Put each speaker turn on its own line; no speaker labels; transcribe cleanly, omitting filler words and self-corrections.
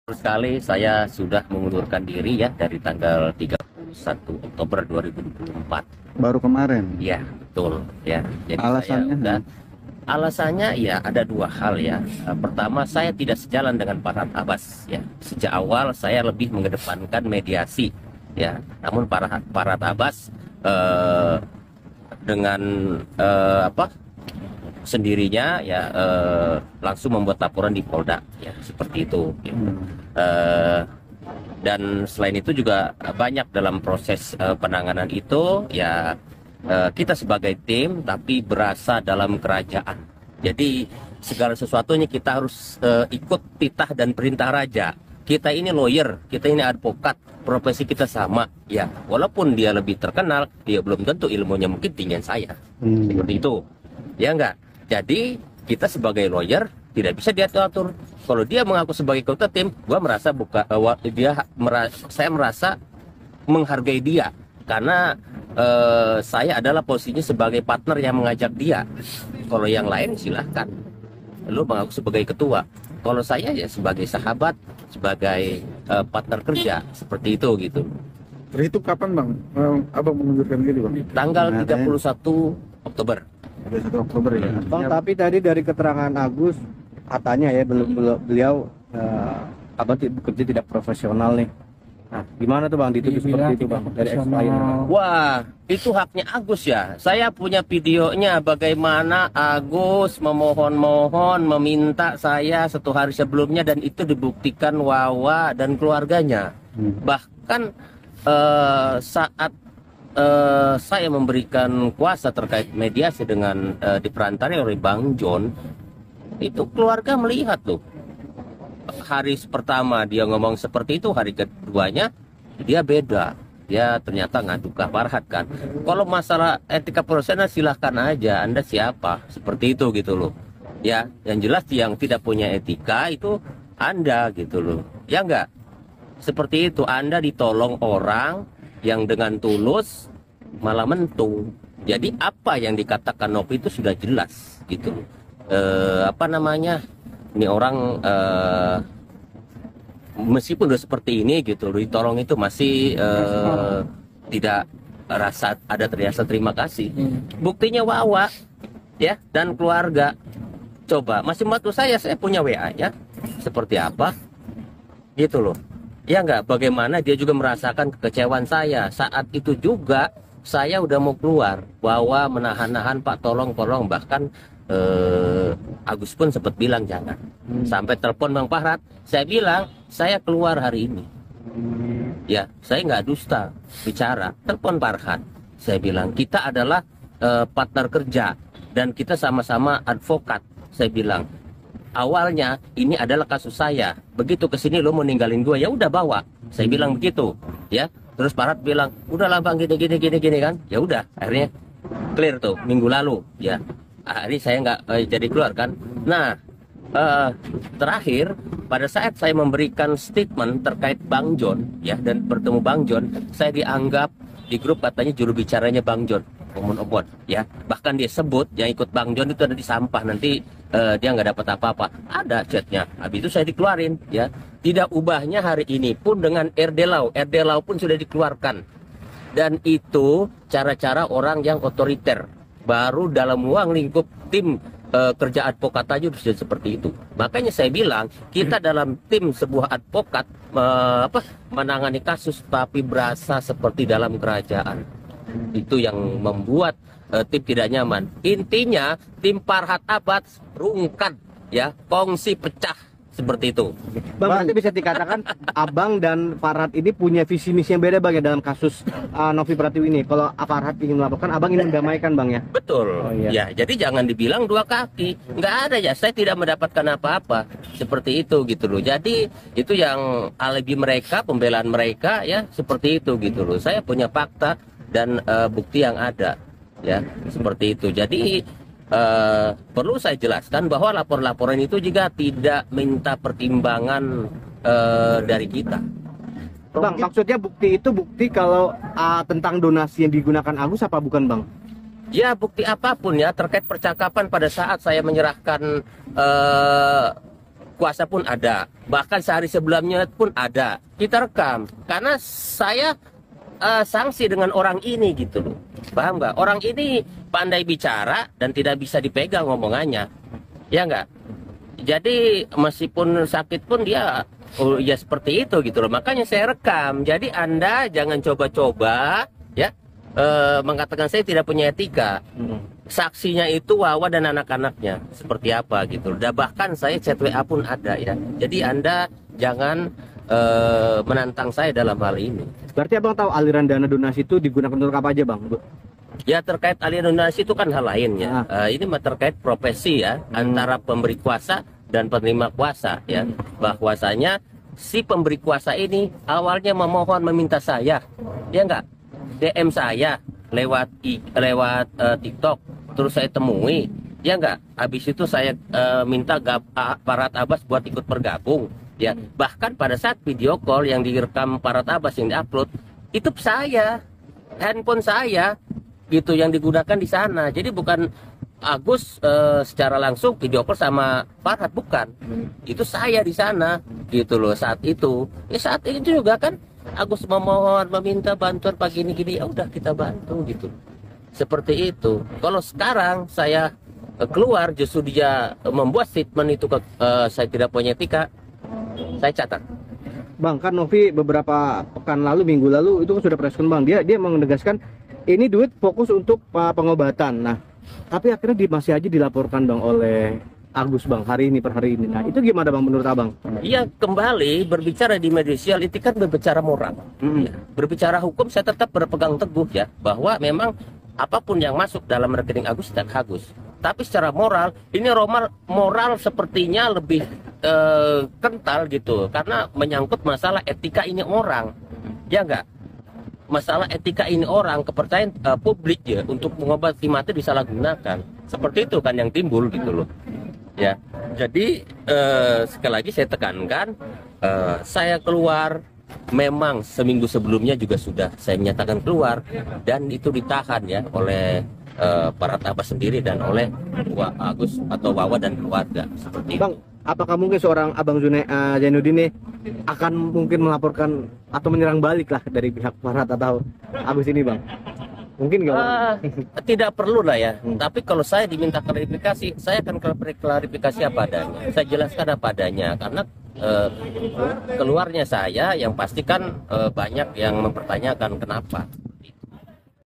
Sekali saya sudah mengundurkan diri ya dari tanggal 31 Oktober 2024.
Baru kemarin.
Ya, betul ya. Jadi
Alasannya?
alasannya ya ada dua hal ya. Pertama, saya tidak sejalan dengan Farhad Abbas ya. Sejak awal saya lebih mengedepankan mediasi ya. Namun Farhad Abbas dengan sendirinya ya langsung membuat laporan di Polda ya seperti itu ya. Dan selain itu juga banyak dalam proses penanganan itu ya, kita sebagai tim tapi berasa dalam kerajaan, jadi segala sesuatunya kita harus ikut titah dan perintah raja. Kita ini lawyer, kita ini advokat, profesi kita sama ya, walaupun dia lebih terkenal, dia belum tentu ilmunya mungkin tinggi saya seperti itu ya enggak. Jadi kita sebagai lawyer tidak bisa diatur. Kalau dia mengaku sebagai ketua tim, gua merasa saya merasa menghargai dia karena saya adalah posisinya sebagai partner yang mengajak dia. Kalau yang lain silahkan, lu mengaku sebagai ketua. Kalau saya ya sebagai sahabat, sebagai partner kerja seperti itu gitu.
Terhitung kapan bang? Abang mengundurkan diri bang?
Tanggal 31 Oktober.
31 Oktober ya.
Bang, tapi tadi dari keterangan Agus katanya ya beliau abang bekerja tidak profesional nih. Nah, gimana tuh bang dituduh seperti itu bang dari ex-klien?
Wah, itu haknya Agus ya. Saya punya videonya bagaimana Agus memohon-mohon meminta saya 1 hari sebelumnya, dan itu dibuktikan Wawa dan keluarganya. Bahkan saat saya memberikan kuasa terkait mediasi dengan diperantarai oleh Bang John, itu keluarga melihat loh. Hari pertama dia ngomong seperti itu, hari keduanya dia beda. Dia ternyata ngadu ke Farhad kan. Kalau masalah etika profesional silahkan aja, Anda siapa? Seperti itu gitu loh. Ya, yang jelas yang tidak punya etika itu Anda gitu loh. Ya enggak? Seperti itu, Anda ditolong orang yang dengan tulus malah mentung. Jadi apa yang dikatakan Novi itu sudah jelas gitu. Ini orang meskipun udah seperti ini gitu loh, ditolong itu masih tidak terasa terima kasih. Buktinya Wawa ya dan keluarga. Coba masih bantu saya punya WA ya. Seperti apa gitu loh. Ya enggak, bagaimana dia juga merasakan kekecewaan saya. Saat itu juga saya udah mau keluar, Wawa menahan-nahan, Pak tolong, bahkan Agus pun sempat bilang jangan. Sampai telepon Bang Farhad, saya bilang saya keluar hari ini. Ya, saya nggak dusta bicara. Telepon Farhad, saya bilang kita adalah partner kerja dan kita sama-sama advokat. Saya bilang awalnya ini adalah kasus saya. Begitu kesini lo mau ninggalin gue, ya udah bawa. Saya bilang begitu, ya. Terus Farhad bilang, udahlah bang gini kan. Ya udah, akhirnya clear tuh minggu lalu, ya. Ini saya nggak jadi keluar kan. Nah, terakhir pada saat saya memberikan statement terkait Bang John, ya, dan bertemu Bang John, saya dianggap di grup katanya juru bicaranya Bang John, omon-omon, ya. Bahkan dia sebut yang ikut Bang John itu ada di sampah, nanti dia nggak dapat apa-apa. Ada chatnya. Habis itu saya dikeluarin, ya. Tidak ubahnya hari ini pun dengan RD Lau pun sudah dikeluarkan. Dan itu cara-cara orang yang otoriter. Baru dalam ruang lingkup tim kerja advokat aja sudah seperti itu. Makanya saya bilang kita dalam tim sebuah advokat menangani kasus tapi berasa seperti dalam kerajaan. Itu yang membuat tim tidak nyaman. Intinya tim Farhad Abbas rungkat ya, kongsi pecah seperti itu.
Bang, berarti bisa dikatakan abang dan Farhad ini punya visi misi yang beda bang ya dalam kasus Novi Pratiwi ini. Kalau Farhad ingin melaporkan, abang ingin mendamaikan bang ya?
Betul.
Oh, iya.
Ya, jadi jangan dibilang dua kaki. Nggak ada ya, saya tidak mendapatkan apa-apa. Seperti itu gitu loh. Jadi itu yang alibi mereka, pembelaan mereka ya seperti itu gitu loh. Saya punya fakta dan bukti yang ada ya seperti itu. Jadi perlu saya jelaskan bahwa laporan-laporan itu juga tidak minta pertimbangan dari kita.
Bang, maksudnya bukti itu bukti kalau tentang donasi yang digunakan Agus apa bukan bang?
Ya bukti apapun ya terkait percakapan pada saat saya menyerahkan berkuasa pun ada, bahkan sehari sebelumnya pun ada. Kita rekam karena saya sanksi dengan orang ini gitu loh, paham nggak? Orang ini pandai bicara dan tidak bisa dipegang ngomongannya, ya nggak? Jadi meskipun sakit pun dia ya seperti itu gitu loh. Makanya saya rekam. Jadi Anda jangan coba-coba ya mengatakan saya tidak punya etika. Saksinya itu Wawa dan anak-anaknya seperti apa gitu. Dan bahkan saya chat WA pun ada ya. Jadi Anda jangan menantang saya dalam hal ini.
Berarti abang tahu aliran dana donasi itu digunakan untuk apa aja bang?
Ya terkait aliran donasi itu kan hal lain ya. Ini mah terkait profesi ya antara pemberi kuasa dan penerima kuasa ya. Bahwasanya si pemberi kuasa ini awalnya memohon meminta saya, ya enggak, DM saya lewat TikTok, terus saya temui, ya enggak. Habis itu saya minta Parat Abbas buat ikut bergabung, ya. Bahkan pada saat video call yang direkam Parat Abbas yang diupload, itu saya, handphone saya, gitu yang digunakan di sana. Jadi bukan Agus secara langsung video call sama Farhat, bukan. Itu saya di sana, gitu loh saat itu. Ya saat itu juga kan Agus memohon meminta bantuan pagi ini gini, ya udah kita bantu gitu. Seperti itu. Kalau sekarang saya keluar justru dia membuat statement itu saya tidak punya etika, saya catat.
Bang, kan Novi beberapa pekan lalu, minggu lalu itu kan sudah preskon bang. Dia menegaskan ini duit fokus untuk pengobatan. Nah, tapi akhirnya masih aja dilaporkan bang oleh Agus bang hari ini per hari ini. Nah, itu gimana bang menurut abang?
Iya, kembali berbicara di media sosial itu kan berbicara moral. Ya. Berbicara hukum saya tetap berpegang teguh ya bahwa memang apapun yang masuk dalam rekening Agus tidak Agus. Tapi secara moral ini moral sepertinya lebih kental gitu karena menyangkut masalah etika ini orang, ya enggak? Masalah etika ini orang, kepercayaan publik ya untuk mengobati mati disalahgunakan. Seperti itu kan yang timbul gitu loh. Ya. Jadi sekali lagi saya tekankan saya keluar memang seminggu sebelumnya juga sudah saya menyatakan keluar dan itu ditahan ya oleh Parat Abbas sendiri dan oleh Agus atau Wawa dan keluarga seperti
bang,
itu.
apakah mungkin seorang Abang Zainuddin ini akan mungkin melaporkan atau menyerang balik lah dari pihak Farhat atau Agus ini bang? Mungkin nggak bang?
Tidak perlu lah ya. Tapi kalau saya diminta klarifikasi, saya akan klarifikasi apa adanya. Saya jelaskan apa adanya karena keluarnya saya yang pasti kan banyak yang mempertanyakan kenapa.